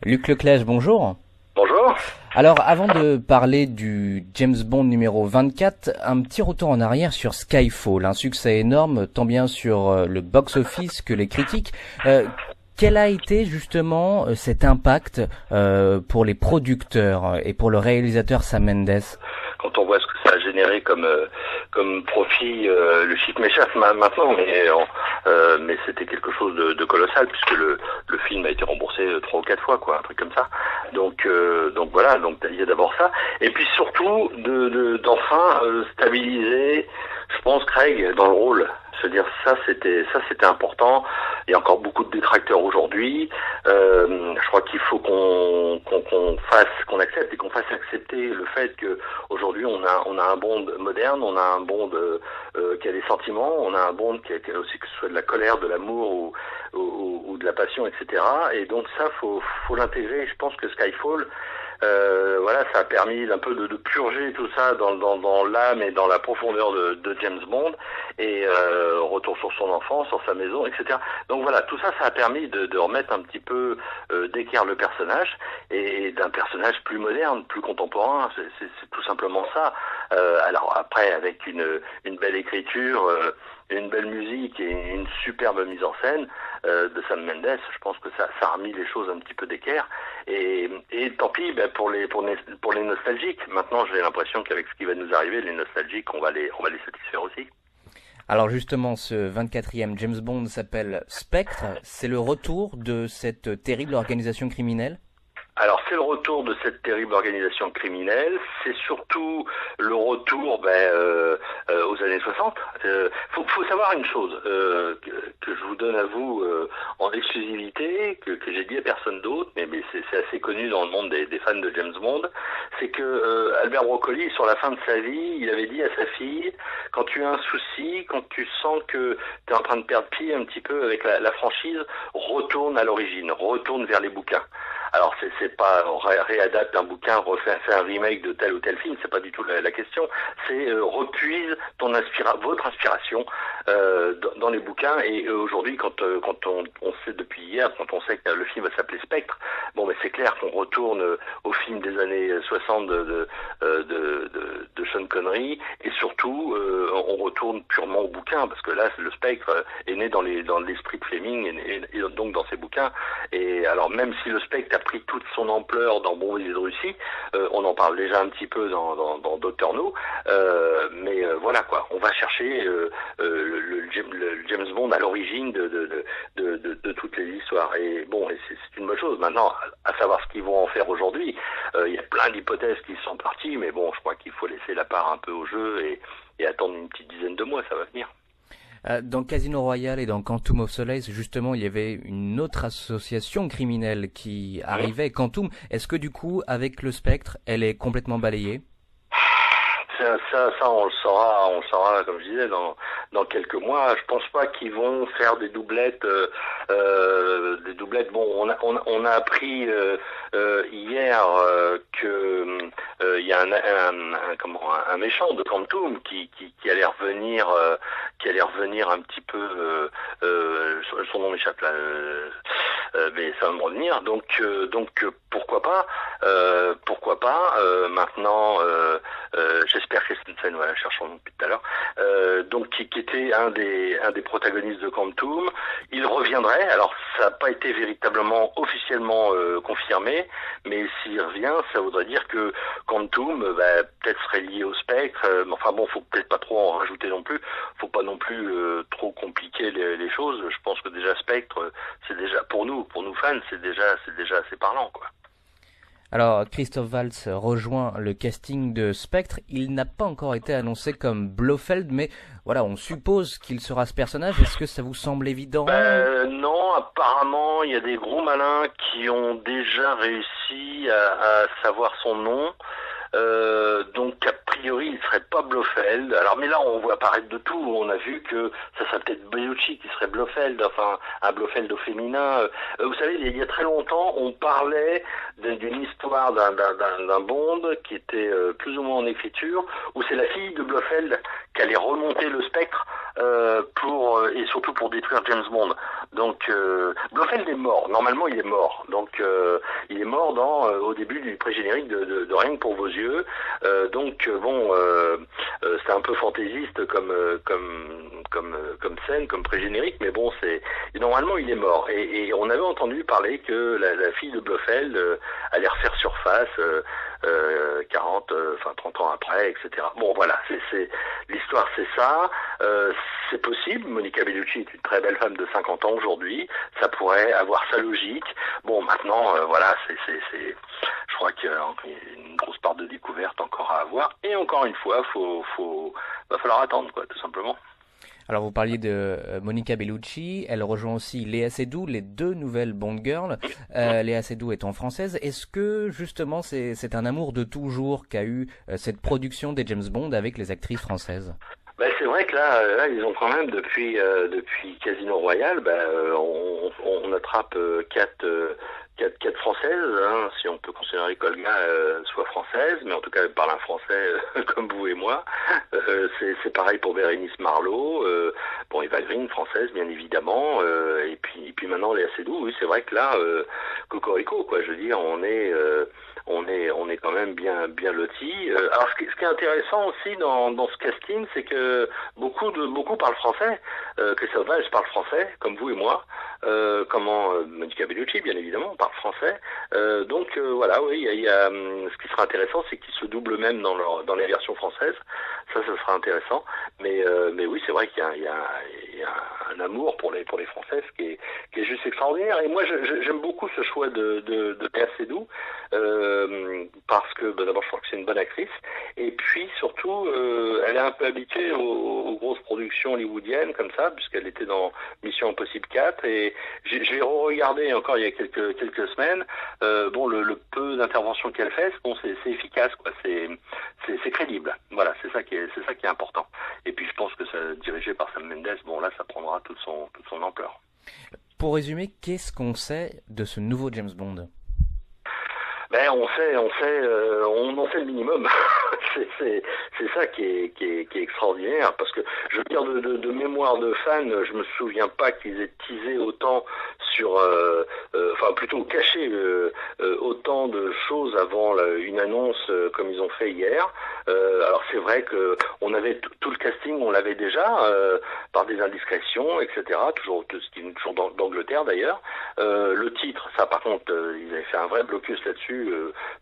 Luc Leclèche, bonjour. Bonjour. Alors, avant de parler du James Bond numéro 24, un petit retour en arrière sur Skyfall, un succès énorme, tant bien sur le box-office que les critiques. Quel a été justement cet impact pour les producteurs et pour le réalisateur Sam Mendes? Quand on voit ce que ça a généré comme profit, le chiffre m'échappe maintenant, mais c'était quelque chose de colossal puisque le film a été remboursé 3 ou 4 fois, quoi, un truc comme ça. Donc voilà, donc il y a d'abord ça, et puis surtout d'enfin stabiliser, je pense, Craig dans le rôle. Se dire ça c'était important. Il y a encore beaucoup de détracteurs aujourd'hui. Je crois qu'il faut qu'on accepte et qu'on fasse accepter le fait que aujourd'hui on a un Bond moderne, on a un Bond qui a des sentiments, on a un Bond qui a aussi, que ce soit de la colère, de l'amour ou de la passion, etc. Et donc ça faut l'intégrer. Je pense que Skyfall, voilà, ça a permis un peu de purger tout ça dans l'âme et dans la profondeur de James Bond, et retour sur son enfance, sur sa maison, etc. Donc voilà, tout ça a permis de remettre un petit peu d'équerre le personnage, et d'un personnage plus moderne, plus contemporain. C'est tout simplement ça. Alors après, avec une belle écriture, une belle musique et une superbe mise en scène de Sam Mendes, je pense que ça a remis les choses un petit peu d'équerre. Et tant pis pour les nostalgiques. Maintenant, j'ai l'impression qu'avec ce qui va nous arriver, les nostalgiques, on va les satisfaire aussi. Alors justement, ce 24e James Bond s'appelle Spectre. C'est le retour de cette terrible organisation criminelle? Alors c'est le retour de cette terrible organisation criminelle, c'est surtout le retour aux années 60. Faut savoir une chose que je vous donne à vous en exclusivité, que j'ai dit à personne d'autre, mais c'est assez connu dans le monde des fans de James Bond, c'est que Albert Broccoli, sur la fin de sa vie, il avait dit à sa fille: quand tu as un souci, quand tu sens que tu es en train de perdre pied un petit peu avec la franchise, retourne à l'origine, retourne vers les bouquins. Alors c'est pas réadapte un bouquin, fait un remake de tel ou tel film, c'est pas du tout la question. C'est repuise votre inspiration dans les bouquins. Et aujourd'hui, quand on sait depuis hier, quand on sait que le film va s'appeler Spectre, bon, mais c'est clair qu'on retourne au film des années 60 de Sean Connery, et surtout on retourne purement au bouquin, parce que là le Spectre est né dans l'esprit de Fleming, et donc dans ses bouquins. Et alors, même si le Spectre a pris toute son ampleur dans Bon Baiser de Russie, on en parle déjà un petit peu dans Doctor No, mais voilà quoi, on va chercher le James Bond à l'origine de toutes les histoires. Et bon, et c'est une bonne chose. Maintenant, à savoir ce qu'ils vont en faire aujourd'hui, il y a plein d'hypothèses qui sont parties, mais bon, je crois qu'il faut laisser la part un peu au jeu, et attendre une petite dizaine de mois, ça va venir. Dans Casino Royale et dans Quantum of Solace, justement, il y avait une autre association criminelle qui arrivait, Quantum. Est-ce que du coup, avec le Spectre, elle est complètement balayée? Ça, on le saura, comme je disais, dans quelques mois. Je pense pas qu'ils vont faire des doublettes. Bon, on a appris hier que il y a un méchant de Quantum qui allait revenir, un petit peu. Son nom m'échappe là. Mais ça va me revenir. Donc pourquoi pas? Maintenant, j'espère que Christensen, voilà, cherchons le nom depuis tout à l'heure, donc qui était un des protagonistes de Quantum. Il reviendrait. Alors ça n'a pas été véritablement officiellement confirmé, mais s'il revient, ça voudrait dire que Quantum peut-être serait lié au Spectre. Enfin bon, faut peut-être pas trop en rajouter non plus. Faut pas non plus trop compliquer les choses. Je pense que déjà Spectre, c'est déjà pour nous fans, c'est déjà assez parlant, quoi. Alors, Christophe Waltz rejoint le casting de Spectre. Il n'a pas encore été annoncé comme Blofeld, mais voilà, on suppose qu'il sera ce personnage. Est-ce que ça vous semble évident? Non, apparemment, il y a des gros malins qui ont déjà réussi à savoir son nom. Donc a priori il serait pas Blofeld. Alors mais là on voit apparaître de tout. On a vu que ça serait peut-être Bellucci qui serait Blofeld, enfin un Blofeld au féminin. Vous savez, il y a très longtemps on parlait d'une histoire d'un Bond qui était plus ou moins en écriture, où c'est la fille de Blofeld qui allait remonter le Spectre et surtout pour détruire James Bond. Donc Blofeld est mort. Normalement, il est mort. Donc il est mort au début du pré-générique de Rien que pour vos yeux. C'est un peu fantaisiste comme scène, comme pré-générique, mais bon, normalement il est mort. Et on avait entendu parler que la fille de Blofeld allait refaire surface 30 ans après, etc. Bon, voilà, l'histoire, c'est ça. C'est possible. Monica Bellucci est une très belle femme de 50 ans aujourd'hui. Ça pourrait avoir sa logique. Bon, maintenant, je crois qu'il y a une grosse part de découverte encore à avoir. Et encore une fois, va falloir attendre, quoi, tout simplement. Alors vous parliez de Monica Bellucci, elle rejoint aussi Léa Seydoux, les deux nouvelles Bond Girls, Léa Seydoux étant française. Est-ce que justement c'est un amour de toujours qu'a eu cette production des James Bond avec les actrices françaises? C'est vrai que là, ils ont quand même depuis Casino Royale, on attrape quatre françaises, hein, si on peut considérer qu'Olga soit française, mais en tout cas elle parle un français comme vous et moi. C'est pareil pour Bérénice Marlowe, Eva Green, française bien évidemment, et puis maintenant Léa Seydoux. Oui, c'est vrai que là, cocorico, quoi. Je veux dire, on est quand même bien lotis. Alors ce qui est intéressant aussi dans ce casting, c'est que beaucoup parlent français. Christophe Waltz parle français, comme vous et moi. Monica Bellucci, bien évidemment, parle français. Voilà, oui, il y a ce qui sera intéressant, c'est qu'ils se doublent même dans les versions françaises. Ça sera intéressant. Mais oui, c'est vrai qu'il y a un amour pour les Françaises qui est juste extraordinaire. Et moi, j'aime beaucoup ce choix de Léa Seydoux, parce que d'abord, je crois que c'est une bonne actrice. Et puis surtout, elle est un peu habituée aux grosses productions hollywoodiennes comme ça, puisqu'elle était dans Mission Impossible 4. Et j'ai re-regardé encore il y a quelques semaines. Le peu d'interventions qu'elle fait, c'est efficace, quoi. C'est crédible. Voilà, c'est ça qui est important. Et puis je pense que ça, dirigé par Sam Mendes, là, ça prendra toute son ampleur. Pour résumer, qu'est-ce qu'on sait de ce nouveau James Bond? On en sait le minimum. c'est ça qui est extraordinaire, parce que je veux dire, de mémoire de fan, je me souviens pas qu'ils aient teasé autant plutôt caché autant de choses avant une annonce comme ils ont fait hier. Alors c'est vrai que on avait tout le casting, on l'avait déjà par des indiscrétions, etc. Toujours d'Angleterre d'ailleurs. Le titre, ça par contre, ils avaient fait un vrai blocus là-dessus.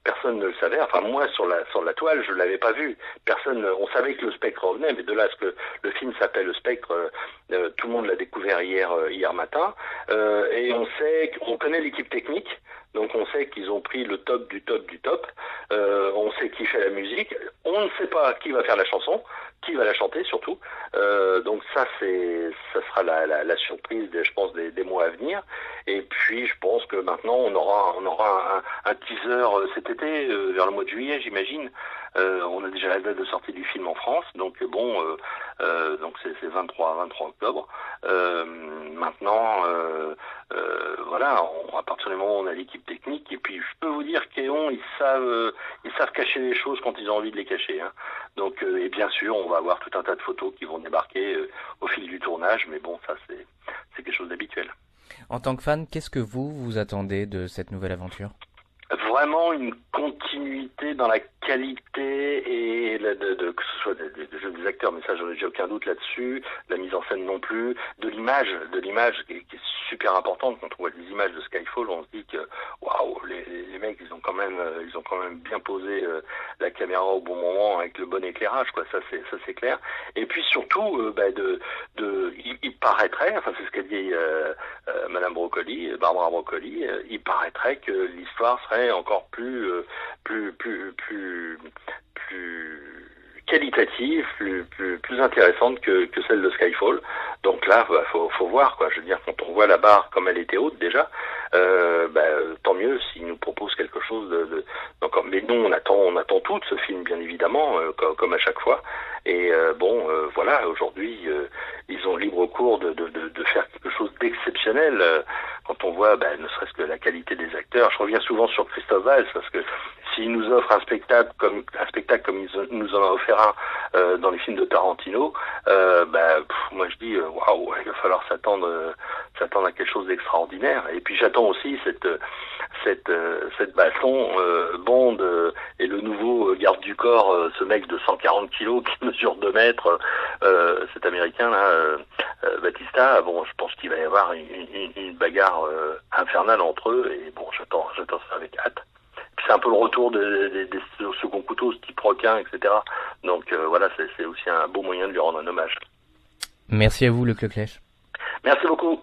Personne ne le savait. Enfin moi sur la toile, je l'avais pas vu. On savait que le Spectre revenait, mais de là à ce que le film s'appelle le Spectre, tout le monde l'a découvert hier matin. Et on connaît l'équipe technique. Donc on sait qu'ils ont pris le top du top du top. On sait qui fait la musique. On ne sait pas qui va faire la chanson, qui va la chanter surtout. Donc ça sera la surprise, je pense, des mois à venir. Et puis je pense que maintenant on aura un teaser cet été, vers le mois de juillet, j'imagine. On a déjà la date de sortie du film en France, donc donc c'est 23 octobre. Maintenant, voilà, à partir du moment où on a l'équipe technique, et puis je peux vous dire qu'Eon, ils savent cacher les choses quand ils ont envie de les cacher, hein. Donc et bien sûr, on va avoir tout un tas de photos qui vont débarquer au fil du tournage, mais bon, ça c'est quelque chose d'habituel. En tant que fan, qu'est-ce que vous attendez de cette nouvelle aventure? Vraiment une continuité dans la qualité et que ce soit des jeux des acteurs, mais ça j'ai aucun doute là-dessus, la mise en scène non plus, de l'image qui est super importante. Quand on voit des images de Skyfall, on se dit que waouh, les mecs ils ont quand même bien posé la caméra au bon moment avec le bon éclairage, quoi. Ça c'est clair. Et puis surtout il paraîtrait, enfin c'est ce qu'a dit Madame Barbara Broccoli, il paraîtrait que l'histoire serait encore plus qualitative, plus intéressante que celle de Skyfall. Donc là, faut voir, quoi. Je veux dire, quand on voit la barre comme elle était haute déjà, tant mieux s'ils nous proposent quelque chose encore. Mais nous, on attend tout de ce film, bien évidemment, comme à chaque fois. Et voilà, aujourd'hui, ils ont libre cours de faire quelque chose d'exceptionnel. Quand on voit, ne serait-ce que la qualité des acteurs, je reviens souvent sur Christophe Waltz, parce que s'il nous offre un spectacle comme il nous en a offert un dans les films de Tarantino, moi je dis waouh, il va falloir s'attendre à quelque chose d'extraordinaire. Et puis j'attends aussi cette baston Bond et le nouveau garde du corps, ce mec de 140 kilos qui mesure 2 mètres, cet américain là, Batista. Bon, je pense qu'il va y avoir une bagarre infernale entre eux, et bon, j'attends ça avec hâte. Puis c'est un peu le retour des seconds couteaux, type requin, etc. Donc voilà, c'est aussi un beau moyen de lui rendre un hommage. Merci à vous, Luc Leclèche. Merci beaucoup.